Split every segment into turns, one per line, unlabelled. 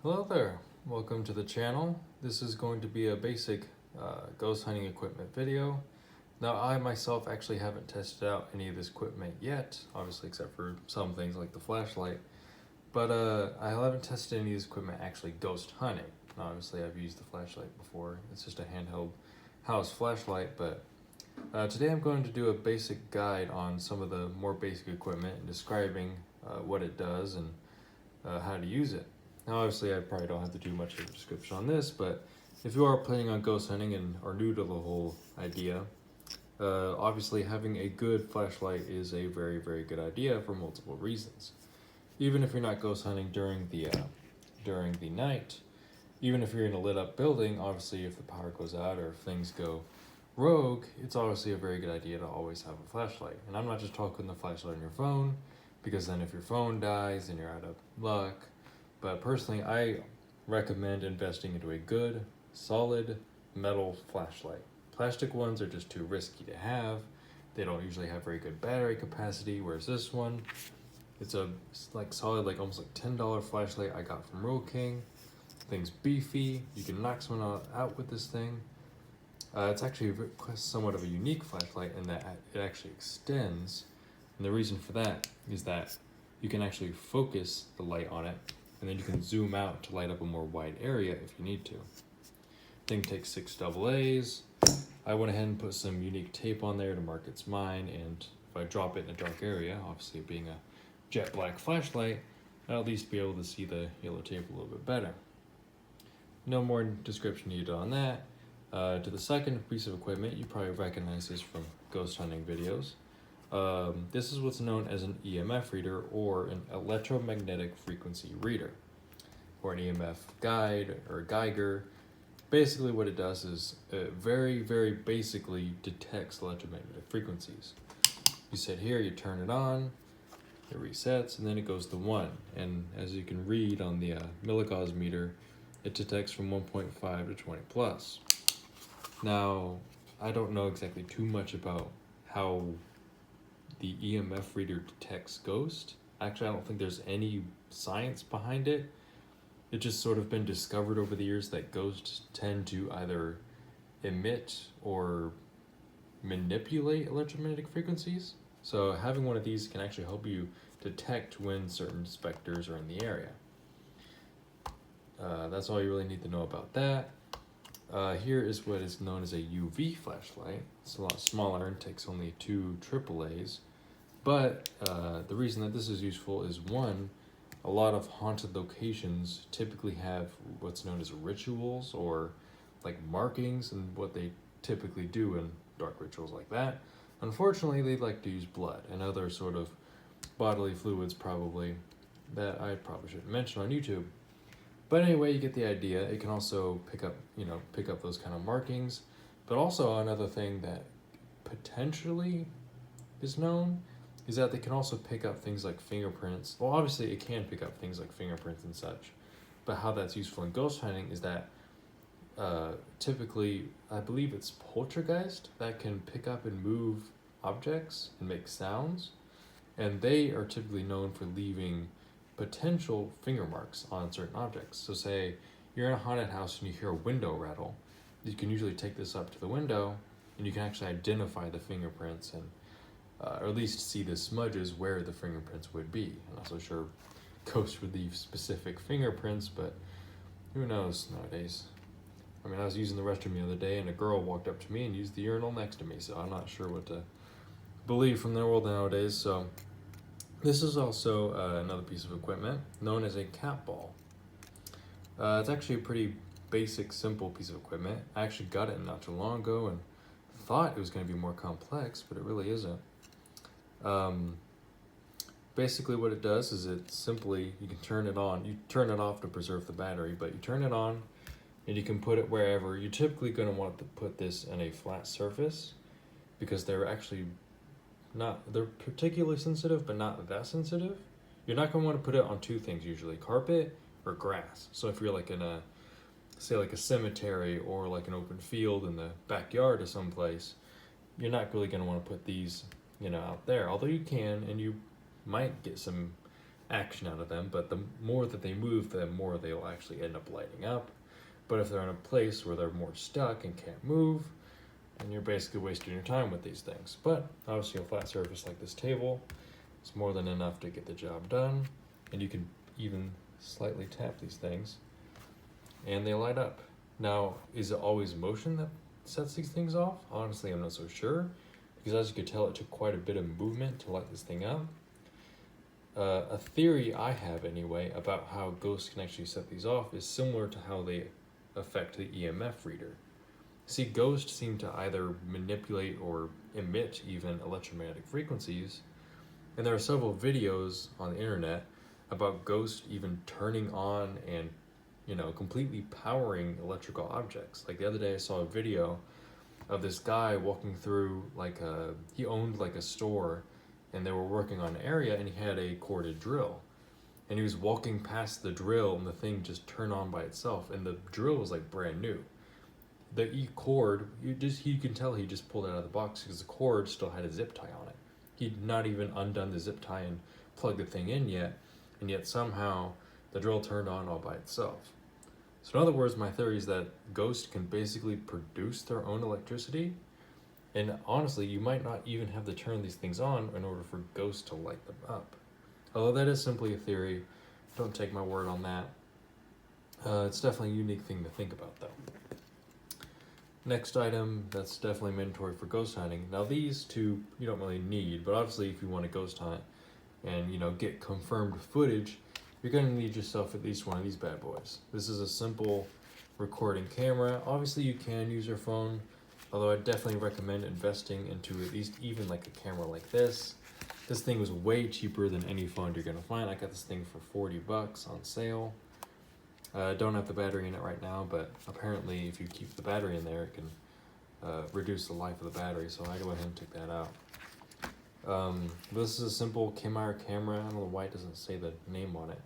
Hello there, welcome to the channel. This is going to be a basic ghost hunting equipment video. Now I myself actually haven't tested out any of this equipment yet, obviously except for some things like the flashlight. But I haven't tested any of this equipment actually ghost hunting. Now, obviously I've used the flashlight before, it's just a handheld house flashlight, but today I'm going to do a basic guide on some of the more basic equipment and describing what it does and how to use it. Now, obviously, I probably don't have to do much of a description on this, but if you are planning on ghost hunting and are new to the whole idea, obviously having a good flashlight is a very, very good idea for multiple reasons. Even if you're not ghost hunting during the night, even if you're in a lit up building, obviously if the power goes out or if things go rogue, it's obviously a very good idea to always have a flashlight. And I'm not just talking the flashlight on your phone, because then if your phone dies, then you're out of luck. But personally, I recommend investing into a good, solid metal flashlight. Plastic ones are just too risky to have. They don't usually have very good battery capacity, whereas this one, it's like solid, like almost like $10 flashlight I got from Road King. Thing's beefy. You can knock someone out with this thing. It's actually somewhat of a unique flashlight in that it actually extends. And the reason for that is that you can actually focus the light on it, and then you can zoom out to light up a more wide area if you need to. Thing takes 6 AA's. I went ahead and put some unique tape on there to mark it's mine, and if I drop it in a dark area, obviously being a jet black flashlight, I'll at least be able to see the yellow tape a little bit better. No more description needed on that. To the second piece of equipment, you probably recognize this from ghost hunting videos. This is what's known as an EMF reader, or an electromagnetic frequency reader, or an EMF guide or Geiger. Basically what it does is it very, very basically detects electromagnetic frequencies. You sit here, you turn it on, it resets, and then it goes to 1. And as you can read on the milligauss meter, it detects from 1.5 to 20 plus. Now, I don't know exactly too much about how the EMF reader detects ghosts. Actually, I don't think there's any science behind it. It's just sort of been discovered over the years that ghosts tend to either emit or manipulate electromagnetic frequencies. So having one of these can actually help you detect when certain specters are in the area. That's all you really need to know about that. Here is what is known as a UV flashlight. It's a lot smaller and takes only 2 AA's. But the reason that this is useful is, one, a lot of haunted locations typically have what's known as rituals, or like markings, and what they typically do in dark rituals like that. Unfortunately, they like to use blood and other sort of bodily fluids, probably, that I probably shouldn't mention on YouTube. But anyway, you get the idea. It can also pick up those kind of markings. But also another thing that potentially is known is that they can also pick up things like fingerprints. Well, obviously it can pick up things like fingerprints and such, but how that's useful in ghost hunting is that typically, I believe it's poltergeist that can pick up and move objects and make sounds, and they are typically known for leaving potential finger marks on certain objects. So say you're in a haunted house and you hear a window rattle, you can usually take this up to the window and you can actually identify the fingerprints, and or at least see the smudges where the fingerprints would be. I'm not so sure ghosts would leave specific fingerprints, but who knows nowadays. I mean, I was using the restroom the other day and a girl walked up to me and used the urinal next to me, so I'm not sure what to believe from the world nowadays. So this is also another piece of equipment known as a cat ball. It's actually a pretty basic, simple piece of equipment. I actually got it not too long ago and thought it was going to be more complex, but it really isn't. Basically what it does is it simply, you can turn it on, you turn it off to preserve the battery, but you turn it on and you can put it wherever. You're typically going to want to put this in a flat surface, because they're particularly sensitive, but not that sensitive. You're not going to want to put it on 2 things usually, carpet or grass. So if you're like in a, say like a cemetery or like an open field in the backyard or someplace, you're not really going to want to put these out there, although you can, and you might get some action out of them, but the more that they move, the more they'll actually end up lighting up. But if they're in a place where they're more stuck and can't move, then you're basically wasting your time with these things. But obviously a flat surface like this table is more than enough to get the job done, and you can even slightly tap these things and they light up. Now, is it always motion that sets these things off? Honestly, I'm not so sure, because as you could tell, it took quite a bit of movement to light this thing up. A theory I have anyway about how ghosts can actually set these off is similar to how they affect the EMF reader. See, ghosts seem to either manipulate or emit even electromagnetic frequencies, and there are several videos on the internet about ghosts even turning on and, completely powering electrical objects. Like the other day I saw a video of this guy walking through he owned like a store, and they were working on an area, and he had a corded drill, and he was walking past the drill and the thing just turned on by itself, and the drill was like brand new. The cord, you can tell he just pulled it out of the box because the cord still had a zip tie on it. He'd not even undone the zip tie and plugged the thing in yet, and yet somehow the drill turned on all by itself. So in other words, my theory is that ghosts can basically produce their own electricity, and honestly, you might not even have to turn these things on in order for ghosts to light them up. Although that is simply a theory, don't take my word on that. It's definitely a unique thing to think about though. Next item that's definitely mandatory for ghost hunting. Now these two you don't really need, but obviously if you want to ghost hunt and get confirmed footage, you're going to need yourself at least one of these bad boys. This is a simple recording camera. Obviously you can use your phone, although I definitely recommend investing into at least even like a camera like this. This thing was way cheaper than any phone you're going to find. I got this thing for $40 on sale. Don't have the battery in it right now, but apparently if you keep the battery in there, it can reduce the life of the battery, so I go ahead and take that out. This is a simple Kimmerer camera. I don't know why it doesn't say the name on it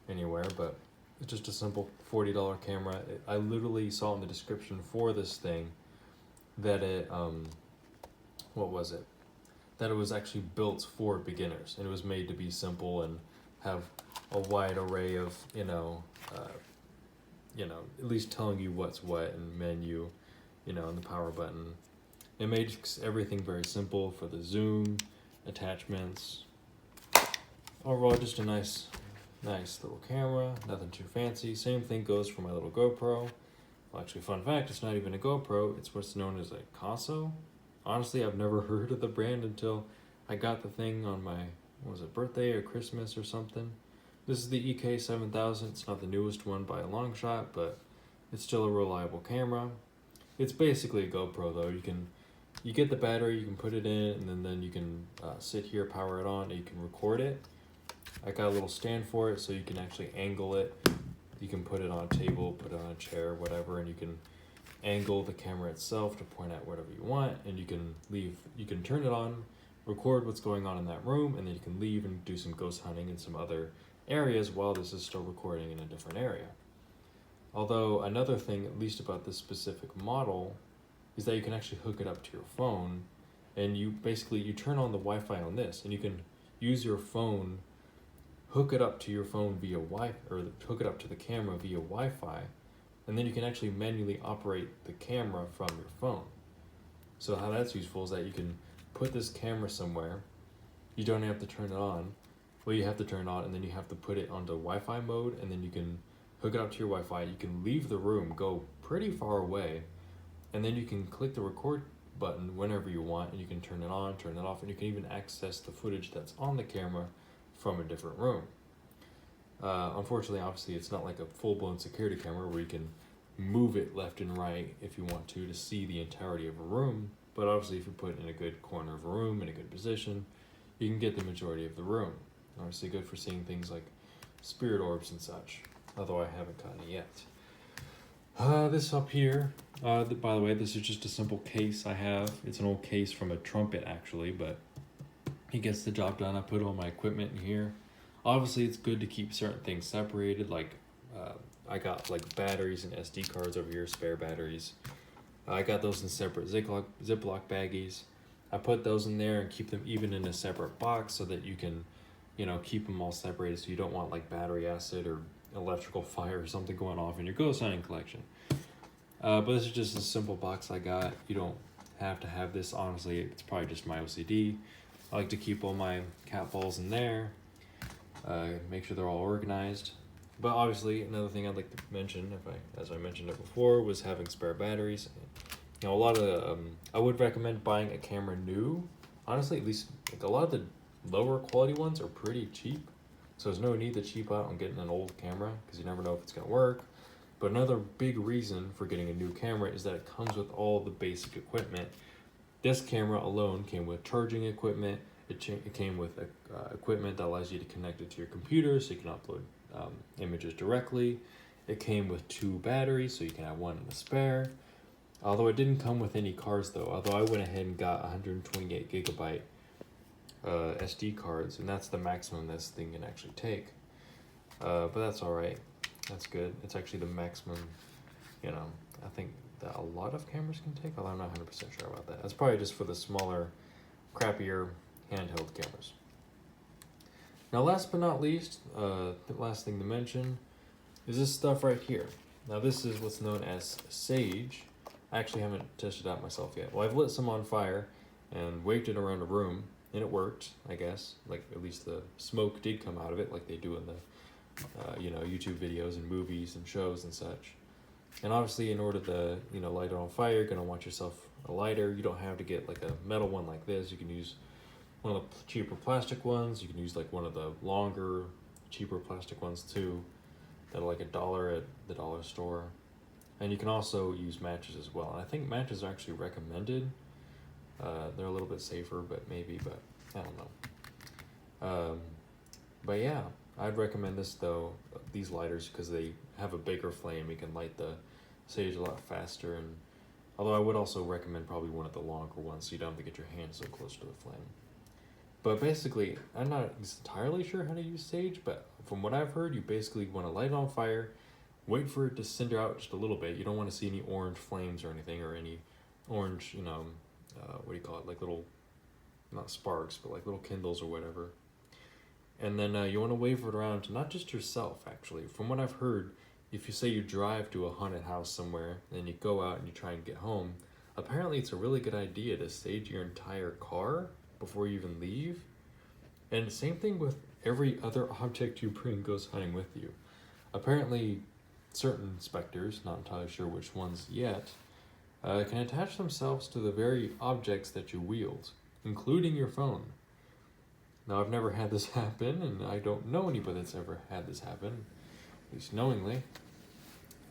anywhere, but it's just a simple $40 camera. I literally saw in the description for this thing that it, that it was actually built for beginners, and it was made to be simple and have a wide array of, at least telling you what's what and menu, and the power button. It makes everything very simple for the zoom, attachments. Overall, just a nice little camera, nothing too fancy. Same thing goes for my little GoPro. Well, actually, fun fact, it's not even a GoPro, it's what's known as a Casso. Honestly, I've never heard of the brand until I got the thing on my, birthday or Christmas or something. This is the EK7000. It's not the newest one by a long shot, but it's still a reliable camera. It's basically a GoPro though. You get the battery, you can put it in, and then you can sit here, power it on, and you can record it. I got a little stand for it so you can actually angle it. You can put it on a table, put it on a chair, whatever, and you can angle the camera itself to point at whatever you want, and you can turn it on, record what's going on in that room, and then you can leave and do some ghost hunting in some other areas while this is still recording in a different area. Although another thing, at least about this specific model, is that you can actually hook it up to your phone, and you turn on the Wi-Fi on this, and you can use your phone, hook it up to your phone via hook it up to the camera via Wi-Fi, and then you can actually manually operate the camera from your phone. So how that's useful is that you can put this camera somewhere, you don't have to turn it on. Well, you have to turn it on, and then you have to put it onto Wi-Fi mode, and then you can hook it up to your Wi-Fi. You can leave the room, go pretty far away, and then you can click the record button whenever you want, and you can turn it on, turn it off, and you can even access the footage that's on the camera from a different room. Unfortunately, obviously, it's not like a full-blown security camera where you can move it left and right if you want to see the entirety of a room, but obviously if you put it in a good corner of a room, in a good position, you can get the majority of the room. Obviously good for seeing things like spirit orbs and such, although I haven't gotten it yet. This up here, by the way, this is just a simple case I have. It's an old case from a trumpet actually, but it gets the job done. I put all my equipment in here. Obviously it's good to keep certain things separated, like I got like batteries and SD cards over here, spare batteries. I got those in separate Ziploc baggies. I put those in there and keep them even in a separate box so that you can keep them all separated, so you don't want like battery acid or electrical fire or something going off in your ghost hunting collection. But this is just a simple box I got. You don't have to have this, honestly. It's probably just my OCD. I like to keep all my cat balls in there, make sure they're all organized. But obviously, another thing I'd like to mention, as I mentioned it before, was having spare batteries. A lot of I would recommend buying a camera new. Honestly, at least like a lot of the lower quality ones are pretty cheap, so there's no need to cheap out on getting an old camera because you never know if it's gonna work. But another big reason for getting a new camera is that it comes with all the basic equipment. This camera alone came with charging equipment. It came with equipment that allows you to connect it to your computer so you can upload images directly. It came with 2 batteries, so you can have one and a spare. Although it didn't come with any cards though, although I went ahead and got 128 gigabyte SD cards, and that's the maximum this thing can actually take. But that's alright, that's good. It's actually the maximum, I think that a lot of cameras can take, although I'm not 100% sure about that. That's probably just for the smaller, crappier handheld cameras. Now last but not least, the last thing to mention is this stuff right here. Now this is what's known as sage. I actually haven't tested it out myself yet. Well, I've lit some on fire and waved it around a room, and it worked, I guess. Like, at least the smoke did come out of it, like they do in the YouTube videos and movies and shows and such. And obviously, in order to light it on fire, you're gonna want yourself a lighter. You don't have to get like a metal one like this. You can use one of the cheaper plastic ones. You can use like one of the longer, cheaper plastic ones too, that are like $1 at the dollar store. And you can also use matches as well. And I think matches are actually recommended. They're a little bit safer, but I don't know. But yeah, I'd recommend this though, these lighters, because they have a bigger flame. You can light the sage a lot faster. And although I would also recommend probably one of the longer ones, so you don't have to get your hands so close to the flame. But basically, I'm not entirely sure how to use sage, but from what I've heard, you basically want to light it on fire, wait for it to cinder out just a little bit. You don't want to see any orange flames or anything, or any orange, what do you call it, like little, not sparks, but like little kindles or whatever. And then you want to wave it around to not just yourself, actually. From what I've heard, if you say you drive to a haunted house somewhere, and you go out and you try and get home, apparently it's a really good idea to sage your entire car before you even leave. And same thing with every other object you bring ghost hunting with you. Apparently, certain specters, not entirely sure which ones yet, can attach themselves to the very objects that you wield, including your phone. Now, I've never had this happen, and I don't know anybody that's ever had this happen, at least knowingly.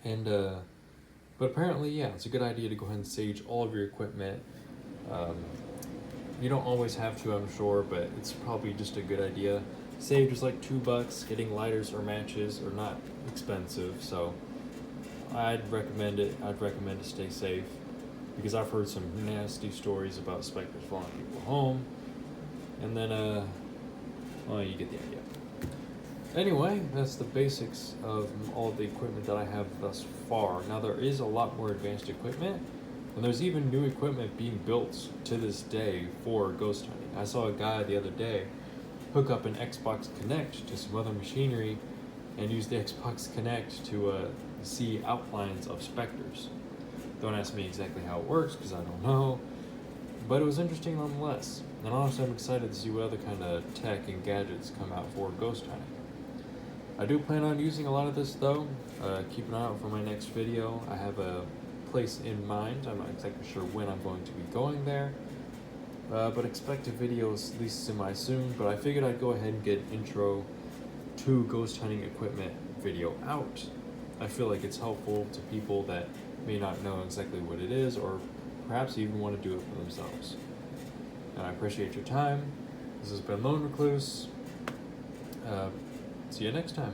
And but apparently, yeah, it's a good idea to go ahead and sage all of your equipment. You don't always have to, I'm sure, but it's probably just a good idea. Sage is like $2. Getting lighters or matches are not expensive, so I'd recommend it. I'd recommend to stay safe, because I've heard some nasty stories about specters following people home, and then well, you get the idea. Anyway, that's the basics of all the equipment that I have thus far. Now, there is a lot more advanced equipment, and there's even new equipment being built to this day for ghost hunting. I saw a guy the other day hook up an Xbox Connect to some other machinery and use the Xbox Connect to see outlines of specters. Don't ask me exactly how it works, because I don't know, but it was interesting nonetheless. And honestly, I'm excited to see what other kind of tech and gadgets come out for ghost hunting. I do plan on using a lot of this though. Keep an eye out for my next video. I have a place in mind. I'm not exactly sure when I'm going to be going there, but expect a video at least semi-soon. But I figured I'd go ahead and get an intro to ghost hunting equipment video out. I feel like it's helpful to people that may not know exactly what it is, or perhaps even want to do it for themselves. And I appreciate your time. This has been Lone Recluse. See you next time.